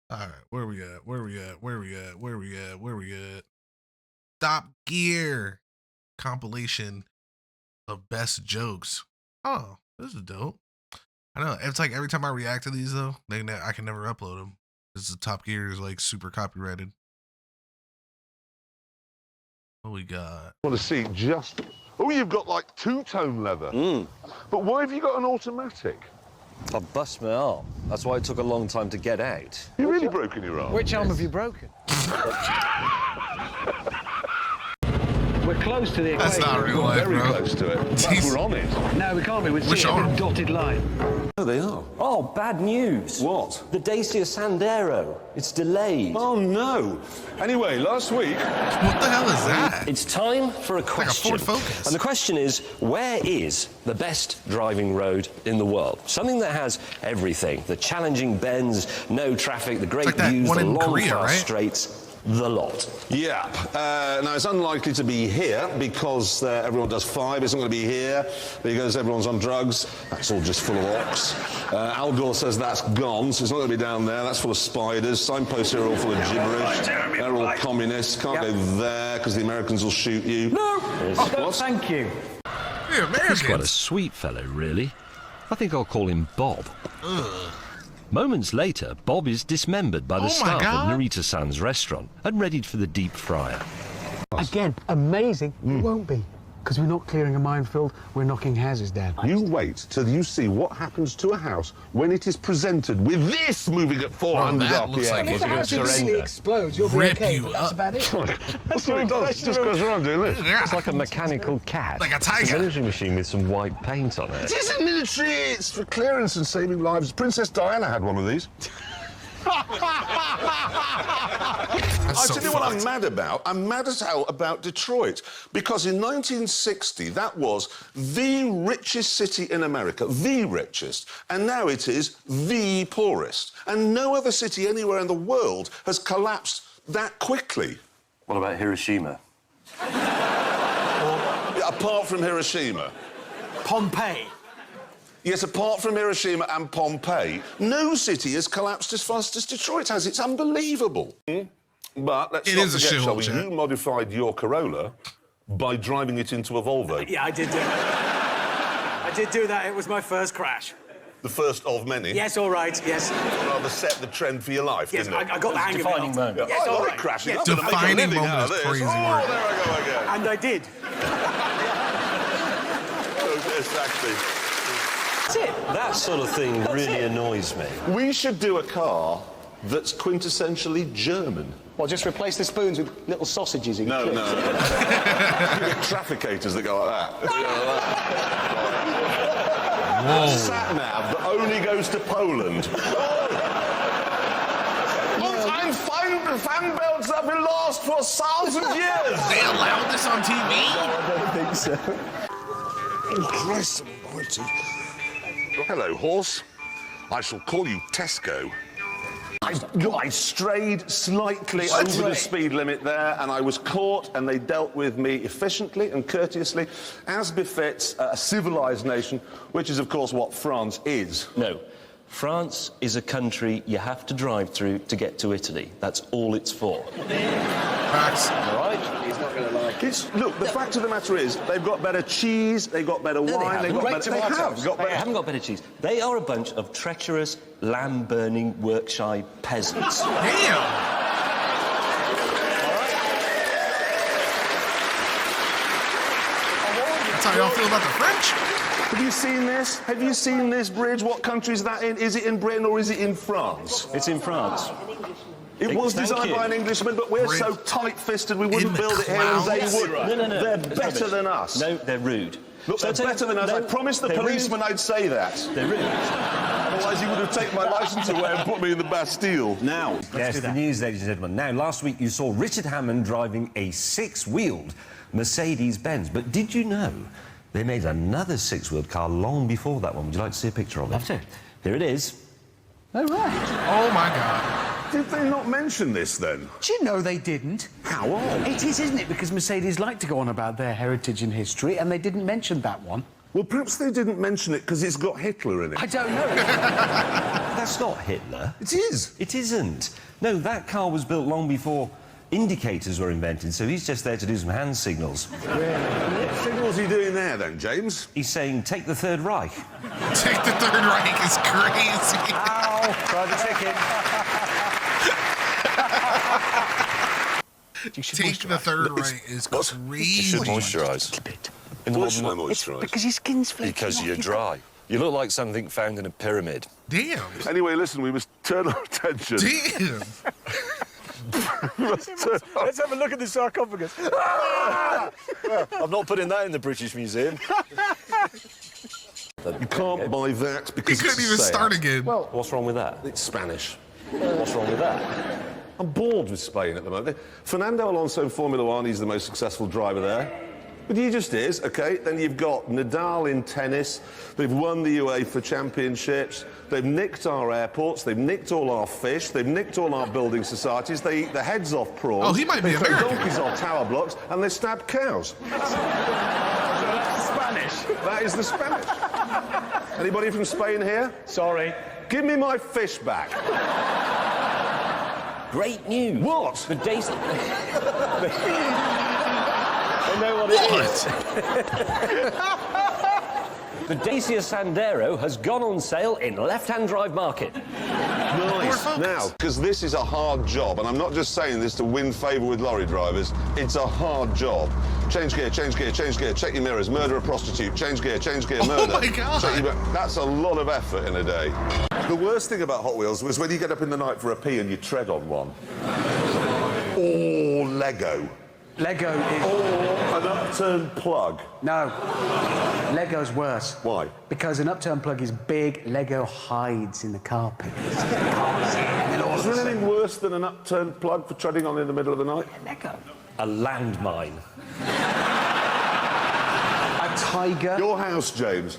All right, where we at? Where we at? Where we at? Where we at? Where we at? Top Gear compilation of best jokes. Oh, this is dope. I know. It's like every time I react to these though, I can never upload them. This is Top Gear is like super copyrighted. What we got? I want to see just. Oh, you've got like two-tone leather. But why have you got an automatic? I bust my arm. That's why it took a long time to get out. You really broken your arm? Which arm have you broken? We're close to the equator. That's not real life, Very bro. close to it. We're on it. No, we can't be. We'd Which see arm? a dotted line. Oh, they are. Oh, bad news. What? The Dacia Sandero. It's delayed. Oh, no. Anyway, last week... What the hell is that? It's time for a question. Like a Ford Focus. And the question is, where is the best driving road in the world? Something that has everything. The challenging bends, no traffic, the great like that views, one the in long, Korea, fast right? straights. The lot. Yeah. Now, it's unlikely to be here because everyone does 5. It's not going to be here because everyone's on drugs. That's all just full of ox. Al Gore says that's gone, so it's not going to be down there. That's full of spiders. Signposts here are all full of gibberish. They're all communists. Can't go there because the Americans will shoot you. No! What? Thank you. Hey, Americans. He's quite a sweet fellow, really. I think I'll call him Bob. Moments later, Bob is dismembered by the staff of Narita-san's restaurant and readied for the deep fryer. Again, amazing. It won't be. Because we're not clearing a minefield, we're knocking houses down. You wait till you see what happens to a house when it is presented with this moving at 400 that looks RPM. like If the house immediately explodes, you'll be Rip okay, you but that's up. about it. That's what it does. It just goes around doing this. It's like a mechanical cat. Like a It's tiger. a military machine with some white paint on it. It isn't military, it's for clearance and saving lives. Princess Diana had one of these. That's I'll so tell you what I'm fucked. mad about. I'm mad as hell about Detroit. Because in 1960, that was the richest city in America, the richest. And now it is the poorest. And no other city anywhere in the world has collapsed that quickly. What about Hiroshima? Apart from Hiroshima. Pompeii. Yes, apart from Hiroshima and Pompeii, no city has collapsed as fast as Detroit has. It's unbelievable. But let's It not is a forget, shithole, shall we, Jack. you modified your Corolla by driving it into a Volvo. Yeah, I did do that. I did do that. It was my first crash. The first of many. Yes, all right, yes. Rather set the trend for your life, Yes, didn't it? I got the hang of it. defining after. moment. Yes, I all like right. crashing. Yes. I'm gonna make a Defining living out moment of is this. crazy Oh, work. there I go again. And I did. Exactly. That's it. That sort of thing really annoys me. We should do a car that's quintessentially German. Well, just replace the spoons with little sausages in No, clips. no. You get trafficators that go like that. A sat-nav that only goes to Poland. I'm fan belts that will last for 1,000 years. They allowed this on TV? I don't think so. Oh, Christ almighty. Hello, horse. I shall call you Tesco. I strayed slightly over the speed limit there, and I was caught, and they dealt with me efficiently and courteously, as befits a civilised nation, which is, of course, what France is. No. France is a country you have to drive through to get to Italy. That's all it's for. Facts. All right? He's not going to like it. Look, the fact of the matter is, they've got better cheese, they've got better wine, they've got better... They have got They better... haven't got better cheese. They are a bunch of treacherous, lamb-burning, work-shy peasants. Damn. That's how y'all feel about the French? Have you seen this? Have you seen this bridge? What country is that in? Is it in Britain or is it in France? It's in France. It was Thank designed you. by an Englishman, but we're Bridge. so tight-fisted we wouldn't In the build it here and they clouds? would. No. They're It's better rubbish. than us. No, they're rude. Look, they're better than us. I promised the policeman I'd say that. They're rude. Otherwise he would have taken my licence away and put me in the Bastille. Now, yes, the news, ladies and gentlemen. Now, last week you saw Richard Hammond driving a 6-wheeled Mercedes-Benz. But did you know they made another 6-wheeled car long before that one? Would you like to see a picture of it? Love to. Here it is. Oh, right. Oh my God. Did they not mention this then? Do you know they didn't? How odd. It is, isn't it? Because Mercedes like to go on about their heritage and history, and they didn't mention that one. Well, perhaps they didn't mention it because it's got Hitler in it. I don't know. That's not Hitler. It is. It isn't. No, that car was built long before indicators were invented, so he's just there to do some hand signals. What signals are you doing there, then, James? He's saying, take the Third Reich. Take the Third Reich is crazy. Ow! Try the ticket. Take the Third Reich is crazy. You should moisturise. In the What's modern my world. moisturise? Because your skin's flaky. Because you're dry. You look like something found in a pyramid. Damn. Anyway, listen, we must turn our attention. Damn. Let's have a look at the sarcophagus. I'm not putting that in the British Museum. You can't buy that He because couldn't it's even a sale. start again. Well, what's wrong with that? It's Spanish. What's wrong with that? I'm bored with Spain at the moment. Fernando Alonso in Formula One, he's the most successful driver there. But he just is, OK? Then you've got Nadal in tennis. They've won the UEFA Championships. They've nicked our airports. They've nicked all our fish. They've nicked all our building societies. They eat the heads off prawns. Oh, he might be They throw American. donkeys off tower blocks, and they stab cows. Spanish. That is the Spanish. Anybody from Spain here? Sorry. Give me my fish back. Great news. What? The Dacia... They know what it is. The Dacia Sandero has gone on sale in left-hand drive market. Nice. focus. Now, because this is a hard job, and I'm not just saying this to win favour with lorry drivers, it's a hard job. Change gear, change gear, change gear, check your mirrors, murder a prostitute, change gear, murder. my God. Check your, that's a lot of effort in a day. The worst thing about Hot Wheels was when you get up in the night for a pee and you tread on one. Or Lego. Lego is... Or an upturned plug. No. Lego's worse. Why? Because an upturned plug is big, Lego hides in the carpet. Is there anything worse than an upturned plug for treading on in the middle of the night? Lego. A landmine. A tiger. Your house, James.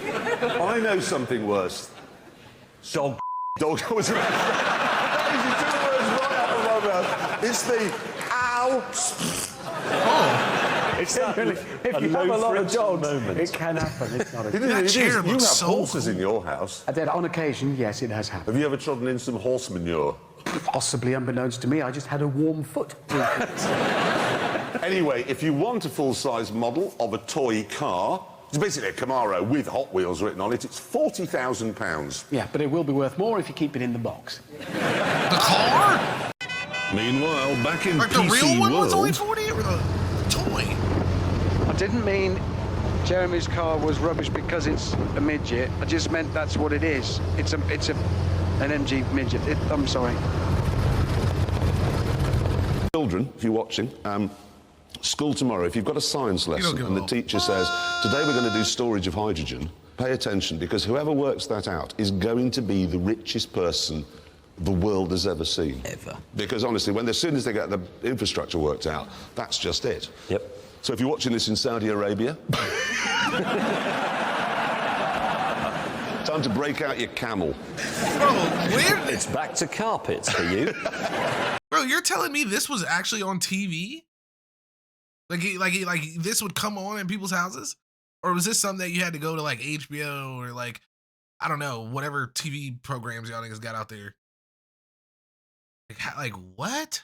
I know something worse. Dog. Dog was right. It's the ow. If you have a lot of dogs, it can happen. It's not a... That chair You have looks so horses cool. in your house. On occasion, yes, it has happened. Have you ever trodden in some horse manure? Possibly unbeknownst to me, I just had a warm foot. Anyway, if you want a full-size model of a toy car, it's basically a Camaro with Hot Wheels written on it, it's £40,000. Yeah, but it will be worth more if you keep it in the box. The car? Meanwhile, back in Like the PC real one world, was only 40 or the toy? I didn't mean Jeremy's car was rubbish because it's a midget. I just meant that's what it is. It's an MG midget. I'm sorry. children, if you're watching, school tomorrow, if you've got a science lesson and the teacher says, today we're going to do storage of hydrogen, pay attention, because whoever works that out is going to be the richest person the world has ever seen. Ever. Because honestly, as soon as they get the infrastructure worked out, that's just it. Yep. So if you're watching this in Saudi Arabia, time to break out your camel. Bro, where? It's back to carpets for you. Bro, you're telling me this was actually on TV? Like this would come on in people's houses? Or was this something that you had to go to like HBO or like, I don't know, whatever TV programs y'all niggas got out there? Like what?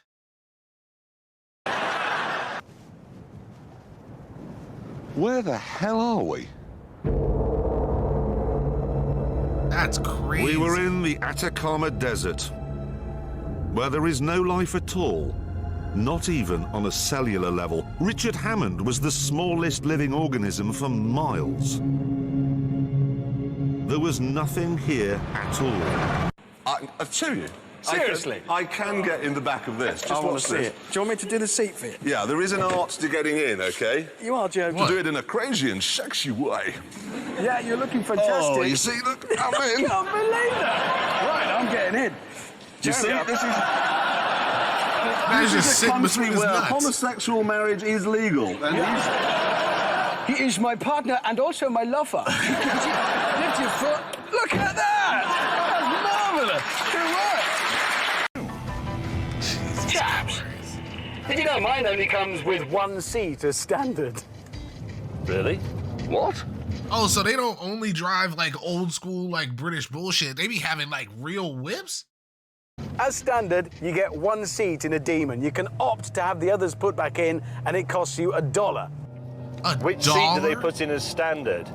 Where the hell are we? That's crazy. We were in the Atacama Desert, where there is no life at all, not even on a cellular level. Richard Hammond was the smallest living organism for miles. There was nothing here at all. I'll show you. Seriously? I can get in the back of this. Just I want watch to see this. it. Do you want me to do the seat for you? Yeah, there is an art to getting in, okay? You are joking. To do it in a crazy and sexy way. Yeah, you're looking fantastic. Oh, you see, look, I'm I in. can't believe that. Right, I'm getting in. Do you see? Jeremy, This is Man's just a sitting country between his where nuts. homosexual marriage is legal. And He is my partner and also my lover. Lift your foot. Look at that! That's marvellous. Good work. Chaps, did you know mine only comes with one seat as standard? Really? what? Oh, so they don't only drive like old school, like British bullshit. They be having like real whips? As standard, you get one seat in a Demon. You can opt to have the others put back in, and it costs you $1. Which seat do they put in as standard?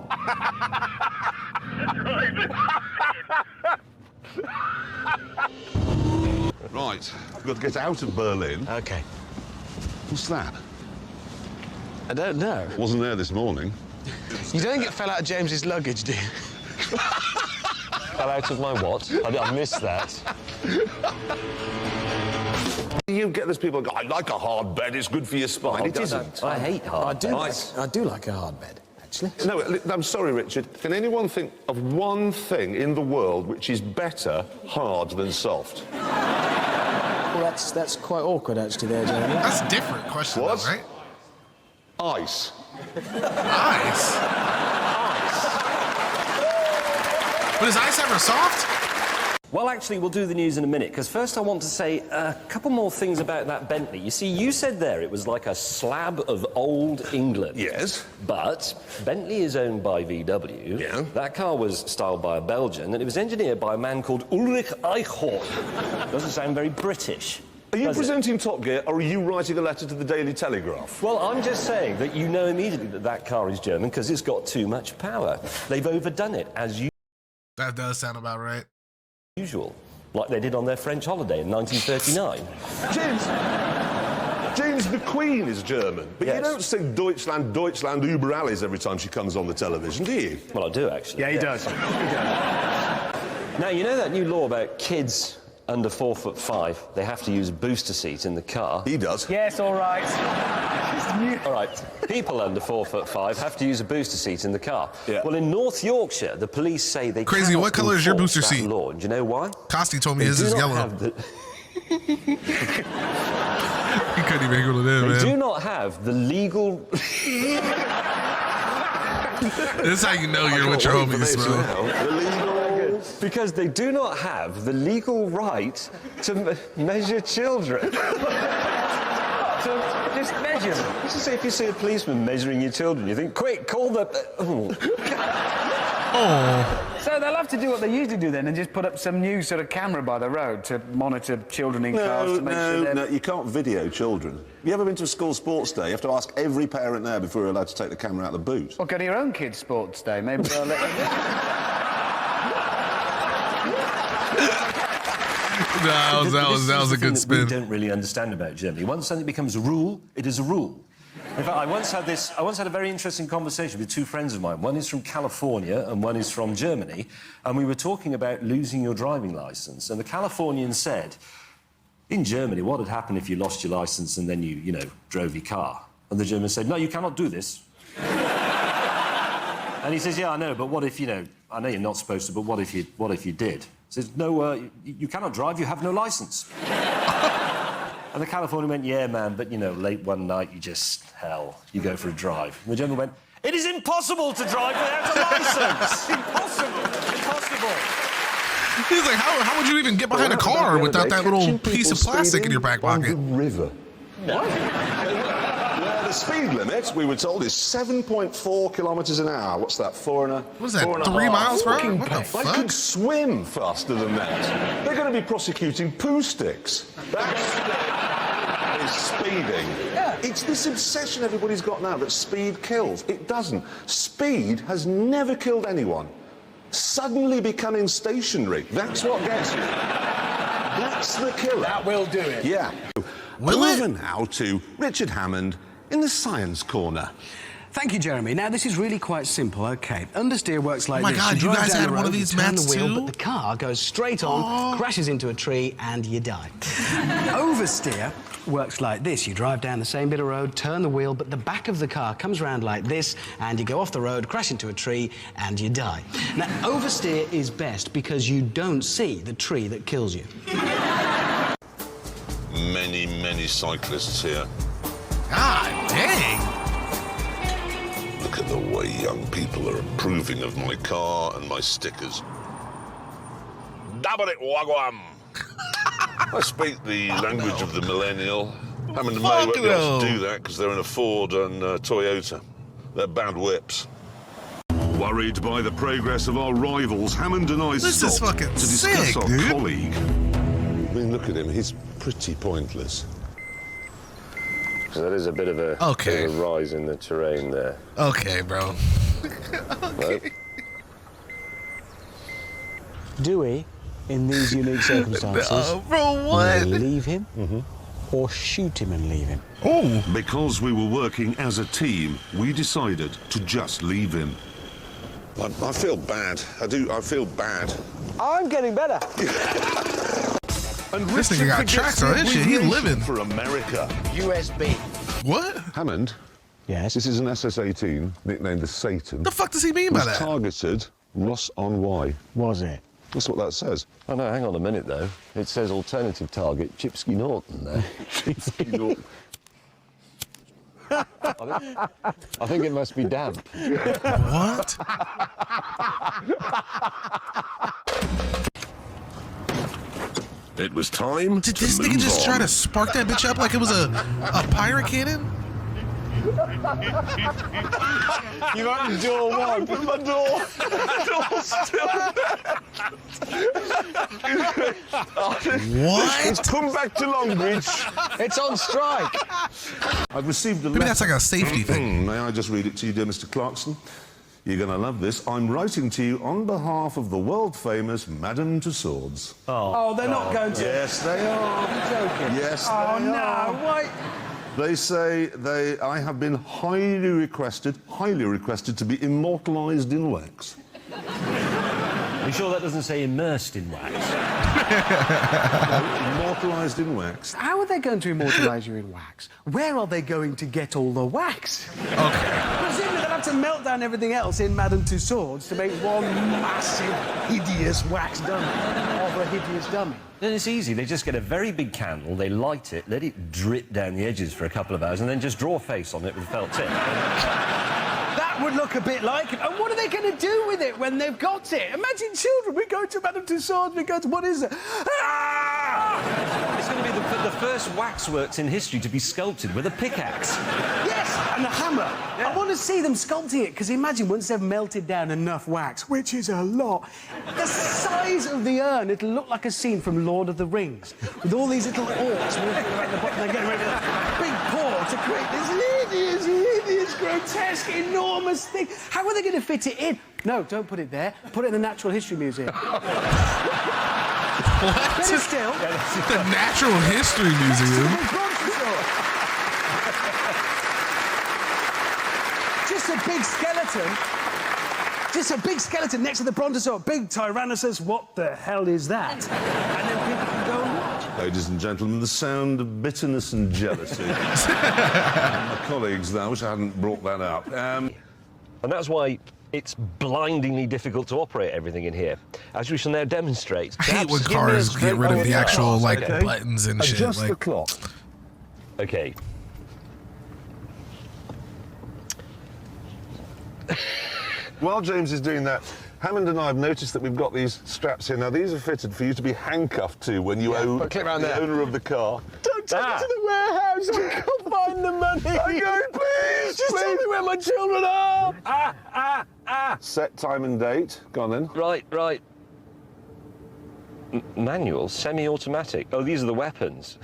Right, we've got to get out of Berlin. Okay. What's that? I don't know. Wasn't there this morning. You don't think it fell out of James's luggage, do you? Fell out of my what? I missed that. You get those people who go, I like a hard bed, it's good for your spine. It isn't. I hate hard. I do like a hard bed, actually. No, I'm sorry, Richard. Can anyone think of one thing in the world which is better hard than soft? Well, that's quite awkward, actually, there, Jeremy. That's a different question, What? though, right? Ice. Ice. But is ice ever soft? Well, actually, we'll do the news in a minute, because first I want to say a couple more things about that Bentley. You see, you said there it was like a slab of old England. Yes. But Bentley is owned by VW. Yeah. That car was styled by a Belgian, and it was engineered by a man called Ulrich Eichhorn. Doesn't sound very British. Are you does it? presenting Top Gear, or are you writing a letter to the Daily Telegraph? Well, I'm just saying that you know immediately that that car is German because it's got too much power. They've overdone it, as That does sound about right. usual, like they did on their French holiday in 1939. James, the Queen is German, but you Yes. don't say Deutschland, Deutschland, über alles every time she comes on the television, do you? Well, I do, actually. Yeah, he does. Now, you know that new law about kids under 4'5", they have to use a booster seat in the car? He does. Yes, all right. All right, people under 4'5" have to use a booster seat in the car. Yeah. Well, in North Yorkshire, the police say they Crazy, cannot what color is your enforce booster that seat? law. And do you know why? Costi told me They his do is not yellow. have the- He couldn't even go to them, They man. do not have the legal... This is how you know you're with your homies, bro. The legal... Because they do not have the legal right to measure children. So just measure them. Just to say, if you see a policeman measuring your children, you think, quick, call the... Oh, So they'll have to do what they usually do then and just put up some new sort of camera by the road to monitor children in cars to make sure they're... No, you can't video children. You ever been to a school sports day? You have to ask every parent there before you're allowed to take the camera out of the boot. Well, go to your own kids' sports day. Maybe they'll let you... that was a good We spin. don't really understand about Germany. Once something becomes a rule, it is a rule. In fact, I once had a very interesting conversation with two friends of mine. One is from California and one is from Germany, and we were talking about losing your driving licence. And the Californian said, in Germany, what would happen if you lost your licence and then you drove your car? And the German said, no, you cannot do this. And he says, yeah, I know, but what if, I know you're not supposed to, but what if you did? He says, no, you cannot drive, you have no licence. And the Californian went, yeah, man, but, late one night, you go for a drive. And the German went, it is impossible to drive without a licence! Impossible! He's like, how would you even get behind a car without that little piece of plastic in your back pocket? River. What? The speed limit, we were told, is 7.4 kilometres an hour. What's that, What is that, 3 miles per hour? What the I fuck? could swim faster than that. They're going to be prosecuting poo sticks. That is speeding. Yeah. It's this obsession everybody's got now that speed kills. It doesn't. Speed has never killed anyone. Suddenly becoming stationary, that's what gets you. That's the killer. That will do it. Yeah. Will it? Over now to Richard Hammond in the Science Corner. Thank you, Jeremy. Now, this is really quite simple, OK. Understeer works like my this. God, you drive guys down had the one of road, these you turn mats the wheel, too? but the car goes straight on, crashes into a tree, and you die. Oversteer works like this. You drive down the same bit of road, turn the wheel, but the back of the car comes round like this, and you go off the road, crash into a tree, and you die. Now, oversteer is best because you don't see the tree that kills you. Many, many cyclists here. God dang. Look at the way young people are approving of my car and my stickers. Dabarit wagwam. I speak the language of the millennial. Hammond and May won't be able to do that because they're in a Ford and Toyota. They're bad whips. Worried by the progress of our rivals, Hammond and I This is stopped fucking to discuss sick, our dude. colleague. I mean, look at him. He's pretty pointless. So that is a bit of a, Okay. bit of a rise in the terrain there. Okay, bro. Right? Do we, in these unique circumstances, Bro, what? leave him or shoot him and leave him? Oh. Because we were working as a team, we decided to just leave him. I feel bad. I feel bad. I'm getting better. And This Richard nigga got forgets tracks the on his shit. He abbreviation living. for America. USB. What? Hammond, Yes. this is an SS-18, nicknamed the Satan. The fuck does he mean by was that? targeted Ross on Y. Was it? That's what that says. Oh no, hang on a minute though. It says alternative target, Chipsky Norton there. Chipsky Norton. I think it must be damp. What? It was time Did to this move nigga just on. try to spark that bitch up like it was a pirate cannon? You got the door one. Put my door. Door's still What? Come back to Longbridge. It's on strike. I've received a Maybe letter. that's like a safety thing. May I just read it to you, dear Mr. Clarkson? You're going to love this. I'm writing to you on behalf of the world-famous Madame Tussauds. Oh, they're not going to. Yes, they are. You're joking. Yes, Oh, they no. are. Why? They say I have been highly requested to be immortalised in wax. Are you sure that doesn't say immersed in wax? Immortalised in wax. How are they going to immortalise you in wax? Where are they going to get all the wax? Okay. Presumably they'll have to melt down everything else in Madame Tussauds to make one massive, hideous wax dummy of a hideous dummy. Then it's easy. They just get a very big candle, they light it, let it drip down the edges for a couple of hours, and then just draw a face on it with a felt tip. That would look a bit like it. And what are they going to do with it when they've got it? Imagine children. We go to Madame Tussauds, we go to... What is it? Ah! It's going to be the first waxworks in history to be sculpted with a pickaxe. Yes, and a hammer. I want to see them sculpting it, because imagine once they've melted down enough wax, which is a lot, the size of the urn, it'll look like a scene from Lord of the Rings, with all these little orcs walking around the bottom, they're getting ready with a big paw to create this hideous, grotesque, enormous thing. How are they going to fit it in? No, don't put it there. Put it in the Natural History Museum. What? Better still. The Natural History Museum. Just a big skeleton. Just a big skeleton next to the brontosaurus. Big Tyrannosaurus. What the hell is that? And then people can go and watch. Ladies and gentlemen, the sound of bitterness and jealousy. My colleagues, though, I wish I hadn't brought that up. And that's why it's blindingly difficult to operate everything in here, as we shall now demonstrate. I hate when cars get rid of the actual, like, Okay. buttons and shit. Adjust the Like, clock. Okay. While James is doing that, Hammond and I have noticed that we've got these straps here. Now, these are fitted for you to be handcuffed to when you own but click round the there. owner of the car. Don't take it to the warehouse. I can't find the money. I'm going, please. Just tell me where my children are. Set time and date. Go on then. Right. Manual, semi-automatic. Oh, these are the weapons.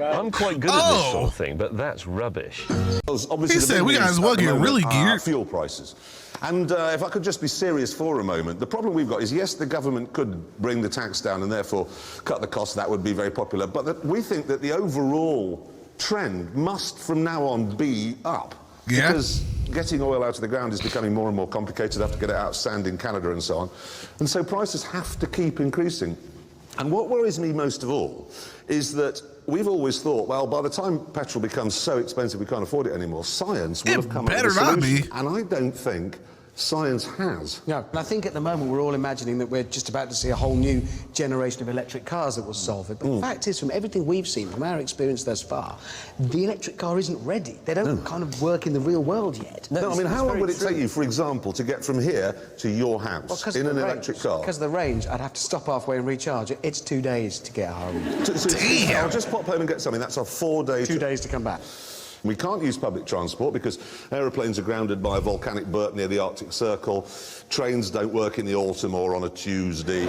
I'm quite good at this sort of thing, but that's rubbish. Obviously, He the said big we news guys at well the get moment really are geared. fuel prices. And if I could just be serious for a moment, the problem we've got is, yes, the government could bring the tax down and therefore cut the cost. That would be very popular. But we think that the overall trend must, from now on, be up. Yeah. Because getting oil out of the ground is becoming more and more complicated. They have to get it out of sand in Canada and so on. And so prices have to keep increasing. And what worries me most of all is that we've always thought, well, by the time petrol becomes so expensive we can't afford it anymore, science will It have come up with a better not solution. be. And I don't think science has. No, and I think at the moment we're all imagining that we're just about to see a whole new generation of electric cars that will solve it. But the fact is, from everything we've seen, from our experience thus far, the electric car isn't ready. They don't kind of work in the real world yet. No, I mean, how long would it take you, for example, to get from here to your house in an electric car? Because of the range, I'd have to stop halfway and recharge it. It's 2 days to get home. I'll just pop home and get something. That's a 4-day 2 days to come back. We can't use public transport because aeroplanes are grounded by a volcanic burp near the Arctic Circle. Trains don't work in the autumn or on a Tuesday.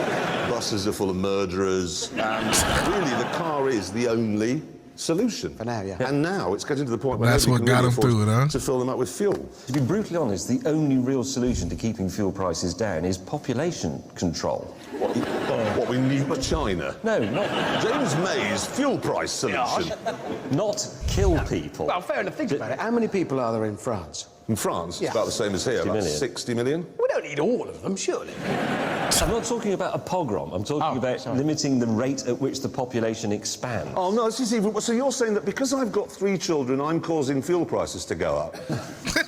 Buses are full of murderers. And really, the car is the only solution. For now, yeah. And now it's getting to the point where That's what got them through it, huh? to fill them up with fuel. To be brutally honest, the only real solution to keeping fuel prices down is population control. What we need for China? No, not James May's fuel price solution. not kill people. Well, fair enough. Think about it. How many people are there in France? In France, Yeah. it's about the same as here, 60 about million. 60 million. We don't need all of them, surely. I'm not talking about a pogrom. I'm talking about limiting the rate at which the population expands. Oh, no, this is even... So you're saying that because I've got 3 children, I'm causing fuel prices to go up?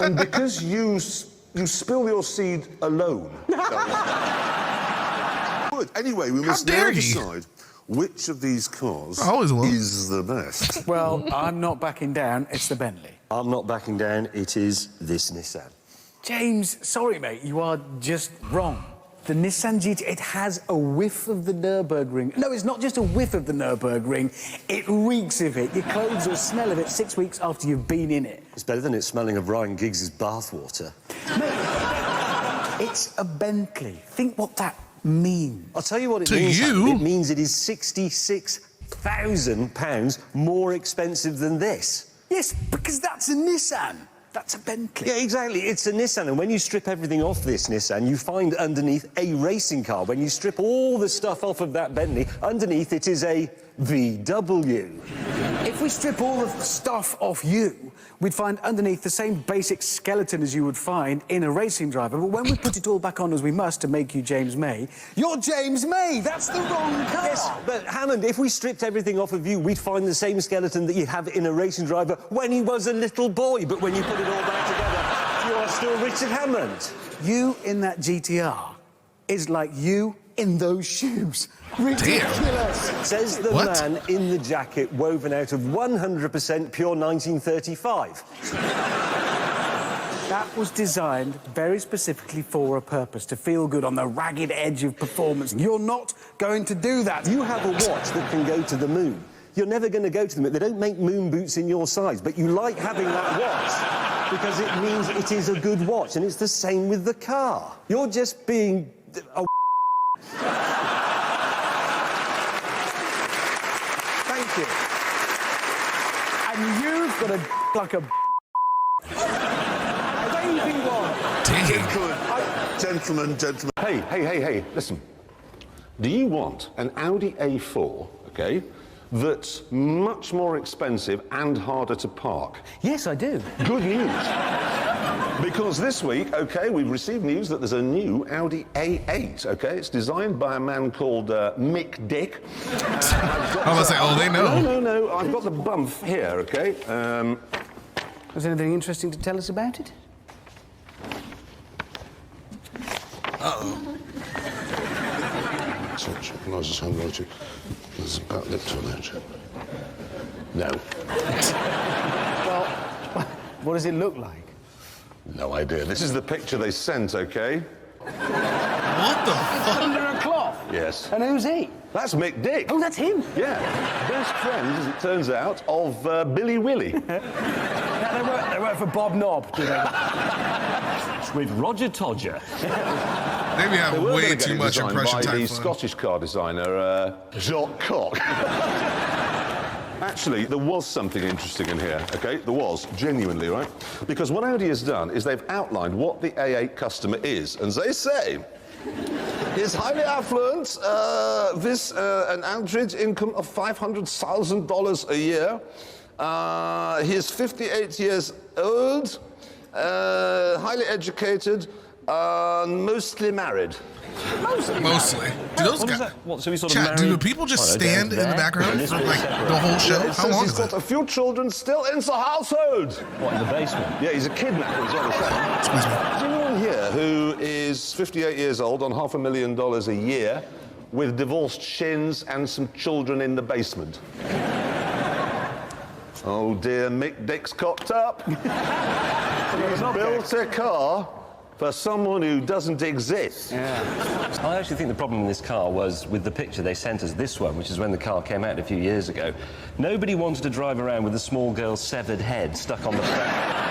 And because you spill your seed alone? Good. Anyway, we must now dare he? decide which of these cars Always alone. is the best. Well, I'm not backing down. It's the Bentley. I'm not backing down. It is this Nissan. James, sorry, mate, you are just wrong. The Nissan GT, it has a whiff of the Nürburgring. No, it's not just a whiff of the Nürburgring. It reeks of it. Your clothes will smell of it 6 weeks after you've been in it. It's better than it smelling of Ryan Giggs' bathwater. Mate, it's a Bentley. Think what that means. I'll tell you what it To means. you? Harry. It means it is £66,000 more expensive than this. Yes, because that's a Nissan. That's a Bentley. Yeah, exactly. It's a Nissan, and when you strip everything off this Nissan, you find underneath a racing car. When you strip all the stuff off of that Bentley, underneath it is a VW. If we strip all the stuff off you, we'd find underneath the same basic skeleton as you would find in a racing driver. But when we put it all back on as we must to make you James May, you're James May! That's the wrong car! Yes, but Hammond, if we stripped everything off of you, we'd find the same skeleton that you have in a racing driver when he was a little boy. But when you put it all back together, you are still Richard Hammond. You in that GTR is like you in those shoes. Ridiculous! Says the What? man in the jacket woven out of 100% pure 1935. That was designed very specifically for a purpose, to feel good on the ragged edge of performance. You're not going to do that. You have a watch that can go to the moon. You're never going to go to the moon. They don't make moon boots in your size, but you like having that watch because it means it is a good watch, and it's the same with the car. You're just being a Thank you. And you've got a like a baby one. Dang. Gentlemen. Hey, listen. Do you want an Audi A4, okay, that's much more expensive and harder to park? Yes, I do. Good news. Because this week, okay, we've received news that there's a new Audi A8, okay? It's designed by a man called Mick Dick. I was like, oh, they know. No, I've got the bump here, okay? Was there anything interesting to tell us about it? Synchronizes handwriting. There's a back lip to an edge. No. Well, what does it look like? No idea. This is the picture they sent, okay? What the fuck? Under a cloth. Yes. And who's he? That's Mick Dick. Oh, that's him. Yeah. Best friend, as it turns out, of Billy Willie. They work for Bob Knob, do they? with Roger Todger. Maybe I They have were way gonna get too it much designed impression by time the fun. Scottish car designer, Jacques Coq. Actually, there was something interesting in here, okay? There was, genuinely, right? Because what Audi has done is they've outlined what the A8 customer is, and they say he's highly affluent, an average income of $500,000 a year. He's 58 years old, highly educated, mostly married. Mostly. Do those guys? So he's sort of Chat, do married? people just Oh, they're stand in the there. background This for bit like separate. the whole show? It How says long he's is got that? a few children still in the household. What, in the basement? Yeah, he's a kidnapper, is what they're saying. Excuse me. Is anyone here who is 58 years old on $500,000 a year with divorced shins and some children in the basement? Oh dear, Mick Dick's cocked up. He's built a car for for someone who doesn't exist. Yeah. I actually think the problem in this car was with the picture they sent us, this one, which is when the car came out a few years ago. Nobody wanted to drive around with a small girl's severed head stuck on the front.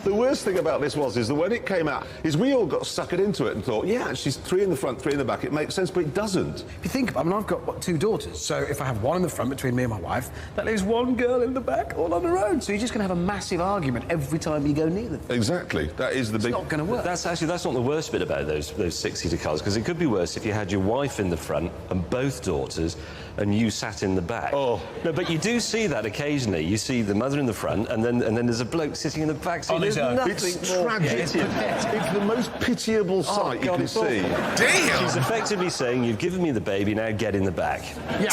The worst thing about this is that when it came out, we all got suckered into it and thought, yeah, she's 3 in the front, 3 in the back. It makes sense, but it doesn't. If you think about it, I mean, I've got, what, 2 daughters, so if I have one in the front between me and my wife, that leaves one girl in the back all on her own. So you're just going to have a massive argument every time you go near them. Exactly. That is the big... It's not going to work. That's not the worst bit about those 6-seater cars, because it could be worse if you had your wife in the front and both daughters and you sat in the back. Oh. No, but you do see that occasionally. You see the mother in the front and then there's a bloke sitting in the back. So there's nothing tragic. It's the most pitiable sight you can see. Damn! She's effectively saying, you've given me the baby, now get in the back. Yeah.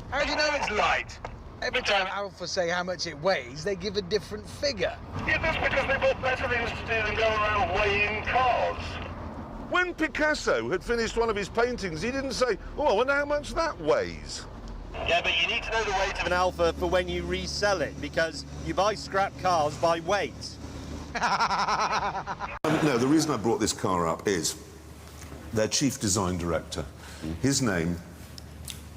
How do you know it's light? Every time Alpha say how much it weighs, they give a different figure. Yeah, that's because they bought better things to do than go around weighing cars. When Picasso had finished one of his paintings, he didn't say, oh, I wonder how much that weighs. Yeah, but you need to know the weight of an Alpha for when you resell it, because you buy scrap cars by weight. No, the reason I brought this car up is their chief design director. His name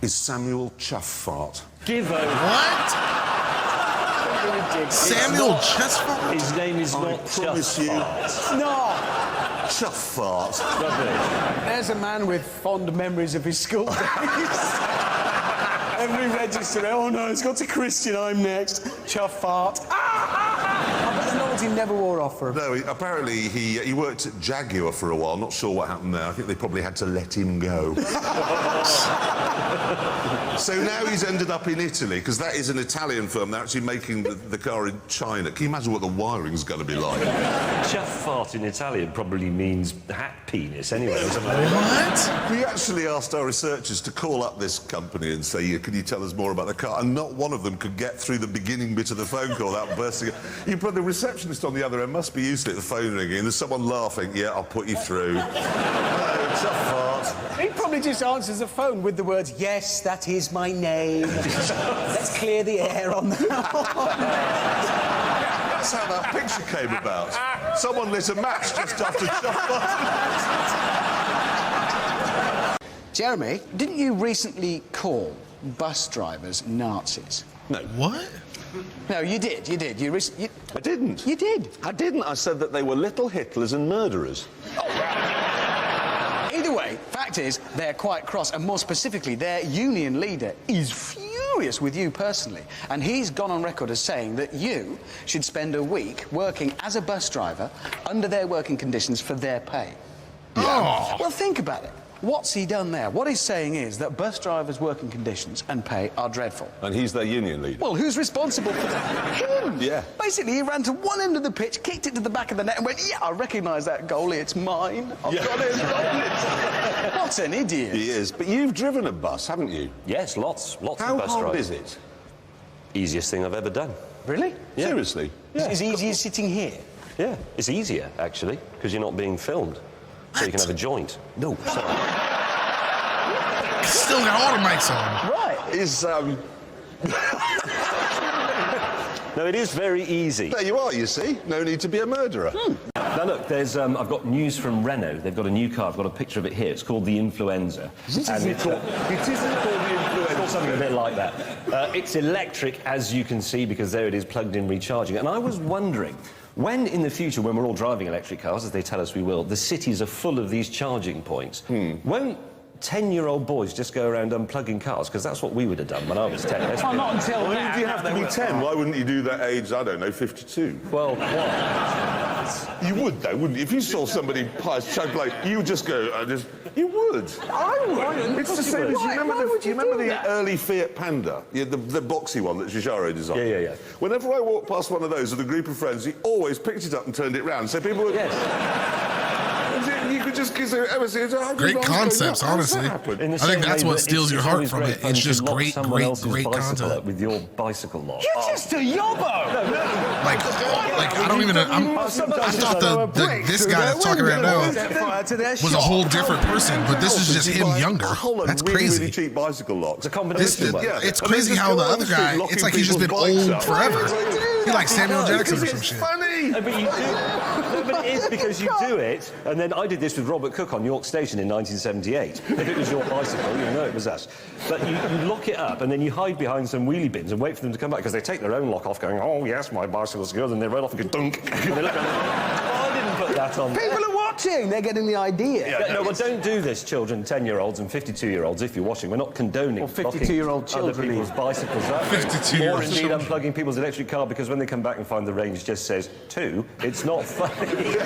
is Samuel Chuffart. Give over. What? Samuel Chestford? His name is I not promise you. No! Chuffart. Lovely. There's a man with fond memories of his school days. Every register, oh no, it's got to Christian, I'm next. Chuff fart. I bet the novelty never wore off for him. No, apparently he worked at Jaguar for a while. Not sure what happened there. I think they probably had to let him go. So now he's ended up in Italy, because that is an Italian firm. They're actually making the car in China. Can you imagine what the wiring's going to be like? Chuff fart in Italian probably means hat penis anyway. What? We actually asked our researchers to call up this company and say, can you tell us more about the car? And not one of them could get through the beginning bit of the phone call without bursting. The receptionist on the other end must be used to it, the phone ringing, and there's someone laughing. Yeah, I'll put you through. Hello, Chuff fart. He probably just answers the phone with the words, yes, that is my name. Let's clear the air on that. That's how that picture came about. Someone lit a match just after Chuff fart. Jeremy, didn't you recently call bus drivers Nazis? No. What? No, you did. You I didn't. You did. I didn't. I said that they were little Hitlers and murderers. Either way, fact is, they're quite cross, and more specifically, their union leader is furious with you personally, and he's gone on record as saying that you should spend a week working as a bus driver under their working conditions for their pay. Oh. Well, think about it. What's he done there? What he's saying is that bus drivers' working conditions and pay are dreadful. And he's their union leader. Well, who's responsible for that? Him! Yeah. Basically, he ran to one end of the pitch, kicked it to the back of the net and went, yeah, I recognise that goalie, it's mine. I've got it. What an idiot. He is. But you've driven a bus, haven't you? Yes, lots of bus How drivers. hard is it? Easiest thing I've ever done. Really? Yeah. Seriously? Yeah. It's as easy as sitting here. Yeah, it's easier, actually, because you're not being filmed. So you can have a joint. No, sorry. Still got all the mics on. Right. Is, No, it is very easy. There you are, you see. No need to be a murderer. Now, look, there's, I've got news from Renault. They've got a new car. I've got a picture of it here. It's called the Influenza. It isn't called the Influenza. It's called something a bit like that. It's electric, as you can see, because there it is, plugged in, recharging. And I was wondering, when in the future, when we're all driving electric cars, as they tell us we will, the cities are full of these charging points, won't 10-year-old boys just go around unplugging cars? Because that's what we would have done when I was 10. Well, not until Why now. would you have to be 10? Why wouldn't you do that age, I don't know, 52? Well, what? You would, though, wouldn't you? If you saw somebody chug like, you would just go, you would. I would. It's the same as, Why would you remember do the that? early Fiat Panda? Yeah, the boxy one that Giugiaro designed? Yeah. Whenever I walked past one of those with a group of friends, he always picked it up and turned it round. So people would... Yes. You could just because Great concepts, honestly. I think that's what steals your heart from it. It's just great content. With your bicycle lock. You're just a yobbo! Like I don't even know. I thought this guy that's talking right now was a whole different person, but this is just him younger. That's crazy. Really cheap bicycle locks. It's crazy how the other guy, it's like he's just been old forever. He's like Samuel Jackson or some shit. Funny. No, but you do. No, but it is because you do it. And then I did this with Robert Cook on York Station in 1978. If it was your bicycle, you know it was us. But you lock it up and then you hide behind some wheelie bins and wait for them to come back because they take their own lock off, going, "Oh yes, my bicycle's good," and they run off and go dunk. And they look at I didn't put that on. People are watching. They're getting the idea. Yeah, no, well, don't do this, children, 10-year-olds and 52-year-olds, if you're watching. We're not condoning 52-year-old children. other people's bicycles up. 52-year-old Or indeed children. unplugging people's electric car because when they come back and find the range just says 2, it's not funny.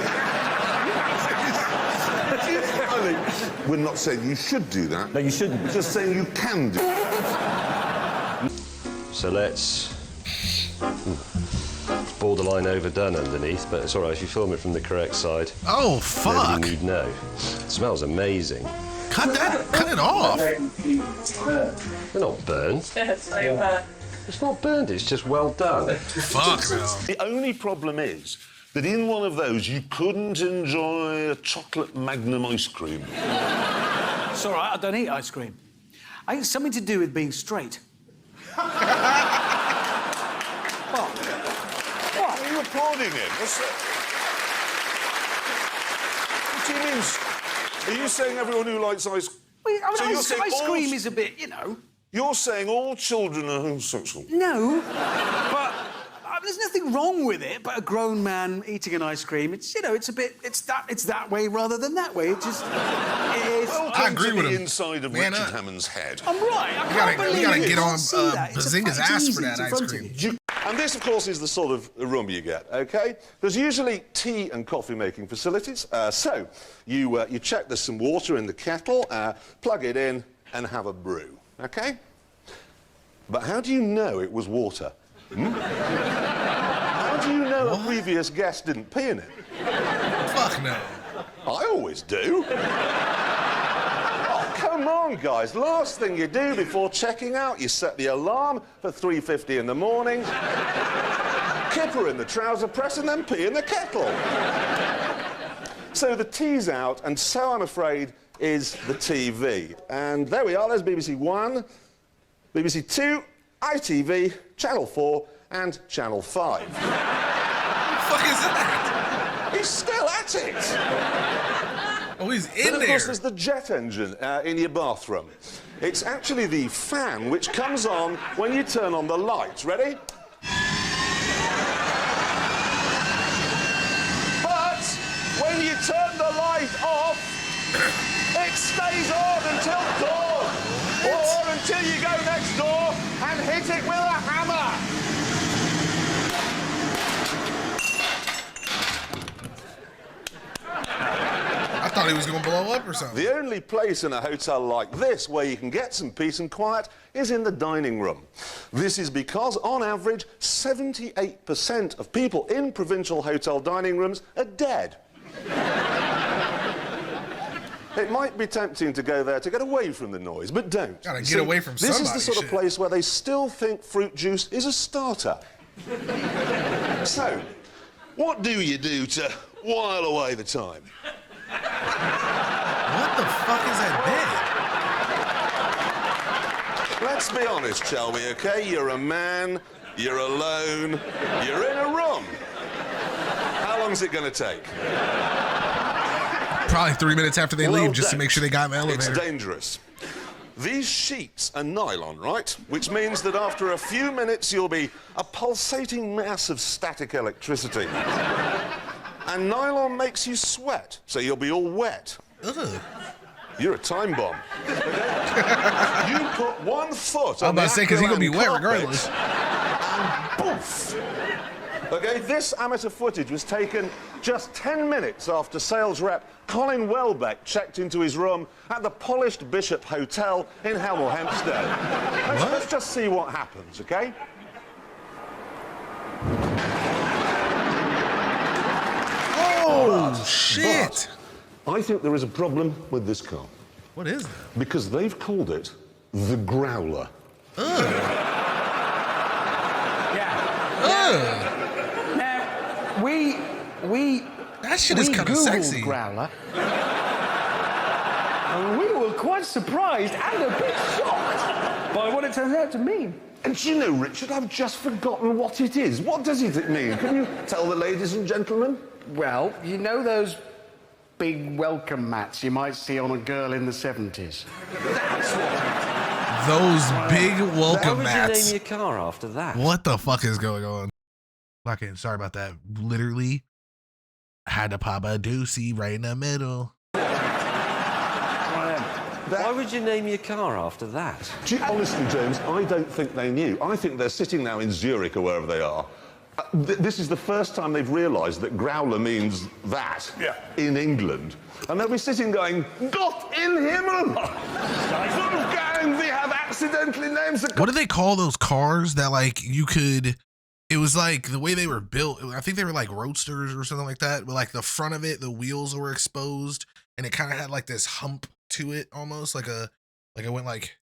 We're not saying you should do that. No, you shouldn't. We're just saying you can do it. So let's... It's borderline overdone underneath, but it's all right if you film it from the correct side. Oh, fuck. Nobody need know. It smells amazing. Cut it off. They're not burned. It's not burned, it's just well done. Fuck, no. The only problem is that in one of those you couldn't enjoy a chocolate Magnum ice cream. It's all right, I don't eat ice cream. I think it's something to do with being straight. What? What? Are you applauding it? What do you mean? Are you saying everyone who likes ice cream? Well, I mean, ice cream is a bit, you know... You're saying all children are homosexual? No, but there's nothing wrong with it. But a grown man eating an ice cream, it's, you know, it's a bit, it's that way rather than that way. It just, it is. I agree with him. Inside of Richard Hammond's head. I'm right. I We gotta get on Bazinga's ass for that ice cream. And this, of course, is the sort of room you get, OK? There's usually tea and coffee-making facilities. So you check there's some water in the kettle, plug it in and have a brew, OK? But how do you know it was water? How do you know a previous guest didn't pee in it? Fuck no. I always do. Oh, come on, guys. Last thing you do before checking out, you set the alarm for 3:50 in the morning, kipper in the trouser press, and then pee in the kettle. So the tea's out, and so I'm afraid is the TV. And there we are. There's BBC One, BBC Two, ITV, Channel 4, and Channel 5. What the fuck is that? He's still at it! Oh, he's in Then, of there. course, there's the jet engine in your bathroom. It's actually the fan which comes on when you turn on the light. Ready? But when you turn the light off, it stays on until dawn. Or until you go next door and hit it with a hammer. I thought he was gonna blow up or something. The only place in a hotel like this where you can get some peace and quiet is in the dining room. This is because, on average, 78% of people in provincial hotel dining rooms are dead. It might be tempting to go there to get away from the noise, but don't. Gotta get away from This somebody, is the sort of place where they still think fruit juice is a starter. So, what do you do to while away the time? What the fuck is that bed? Let's be honest, shall we, OK? You're a man, you're alone, you're in a room. How long's it going to take? Probably 3 minutes after they leave, just to make sure they got in the elevator. It's dangerous. These sheets are nylon, right? Which means that after a few minutes, you'll be a pulsating mass of static electricity. And nylon makes you sweat, so you'll be all wet. Ugh. You're a time bomb. You put 1 foot on I'm about to say, because he's going to be wet carpet, regardless. And poof! OK, this amateur footage was taken just 10 minutes after sales rep Colin Welbeck checked into his room at the Polished Bishop Hotel in Hemel Hempstead. Let's just see what happens, OK? Oh, shit. I think there is a problem with this car. What is that? Because they've called it the Growler. Now, we that shit is kind of Googled sexy. Growler. And we were quite surprised and a bit shocked by what it turns out to mean. And do you know, Richard, I've just forgotten what it is. What does it mean? Can you tell the ladies and gentlemen? Well, you know those big welcome mats you might see on a girl in the 70s? That's what. Those big welcome How mats. would you name your car after that? What the fuck is going on? Fucking sorry about that. Literally had to pop a doozy right in the middle. Why would you name your car after that? Honestly, James, I don't think they knew. I think they're sitting now in Zurich or wherever they are. This is the first time they've realised that Growler means that in England. And they'll be sitting going, Gott in Himmel! Wolfgang, we have accidentally named the... What do they call those cars that, like, you could... It was like the way they were built. I think they were like roadsters or something like that. But like the front of it, the wheels were exposed, and it kind of had like this hump to it, almost like it went like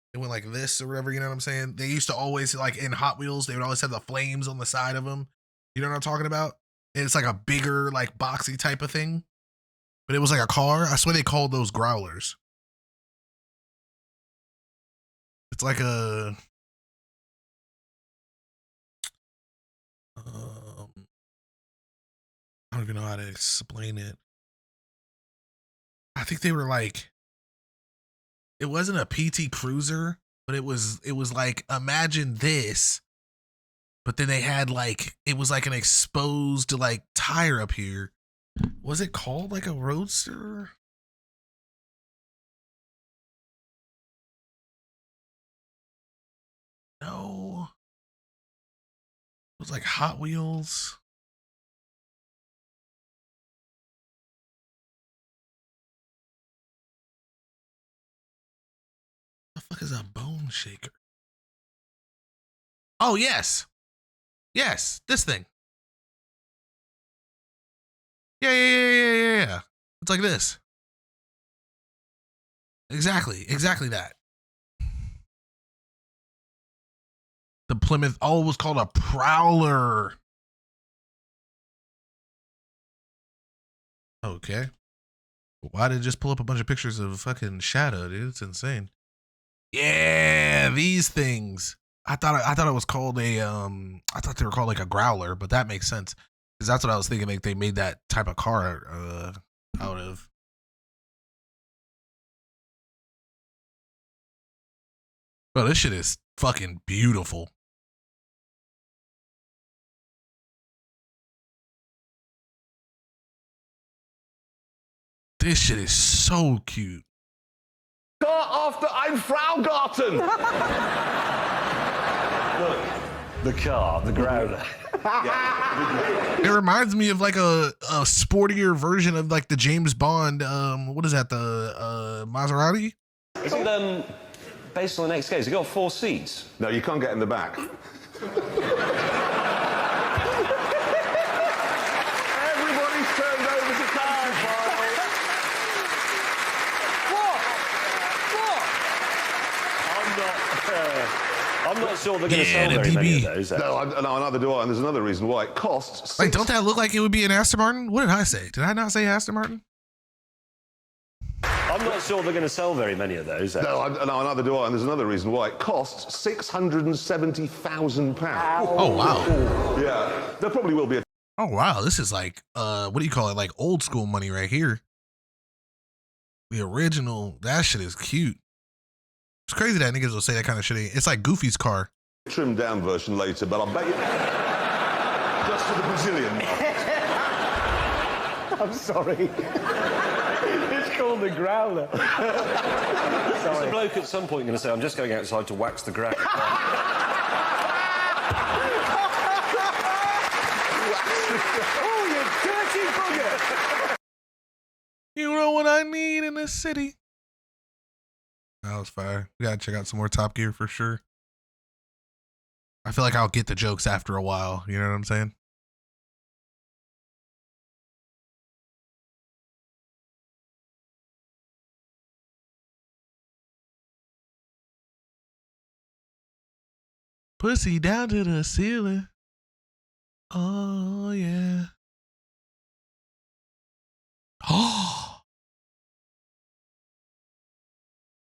this or whatever. You know what I'm saying? They used to always, like, in Hot Wheels, they would always have the flames on the side of them. You know what I'm talking about? And it's like a bigger, like, boxy type of thing. But it was like a car. I swear they called those Growlers. It's like a... I don't even know how to explain it. I think they were like... It wasn't a PT Cruiser, but it was like, imagine this, but then they had like, it was like an exposed like tire up here. Was it called like a roadster? No. It was like Hot Wheels. The fuck is a bone shaker? Oh, yes. Yes, this thing. Yeah. It's like this. Exactly that. The Plymouth, it was called a Prowler. Okay. Why did it just pull up a bunch of pictures of fucking Shadow, dude? It's insane. Yeah, these things. I thought it was called a I thought they were called like a Growler, but that makes sense because that's what I was thinking. Like they made that type of car out of. Oh, this shit is fucking beautiful. This shit is so cute. Car after ein Fraugarten! Look, the car, the Growler. It reminds me of like a sportier version of like the James Bond, what is that, the Maserati? Is it based on the next case? It got 4 seats. No, you can't get in the back. Everybody's turned over to cars, I'm not sure they're going to sell very many of those. No, neither do I, and there's another reason why. It costs... Wait, don't that look like it would be an Aston Martin? What did I say? Did I not say Aston Martin? I'm not sure they're going to sell very many of those. No, neither do I, and there's another reason why. It costs £670,000. Oh, wow. Yeah, there probably will be a... Oh, wow. This is like, what do you call it? Like old school money right here. The original, that shit is cute. It's crazy that niggas will say that kind of shit. It's like Goofy's car. Trimmed down version later, but I'll bet you... Just for the Brazilian market. I'm sorry. It's called the Growler. There's a bloke at some point going to say, I'm just going outside to wax the grass. Oh, you dirty bugger! You know what I need in this city? That was fire. We gotta check out some more Top Gear for sure. I feel like I'll get the jokes after a while. You know what I'm saying? Pussy down to the ceiling. Oh, yeah. Oh.